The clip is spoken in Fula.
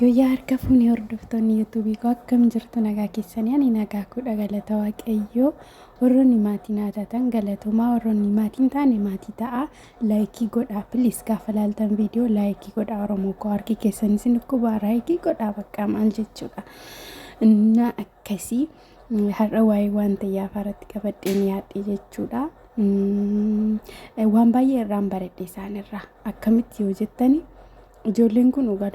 Yoo harka fuunee hordoftoonni YouTube koo akkam jirtu nagaa keessanii ani nagaa kudha galata waaqayyoo warroonni maatiin haatatan galatumaa warroonni maatiin taane maatii ta'a laayikii godhaa please gaafa laaltan viidiyoo laayikii godhaa Oromoo koo harki keessanis ni kubaa laayikii godhaa bakka maal jechuudha na akkasii har'a waa'ee waan ta'ee afaratti qabadheen yaadhee jechuudha waan baay'ee irraan baradhee isaanirraa akkamitti yoo jettani ijoolleen kun dhugaa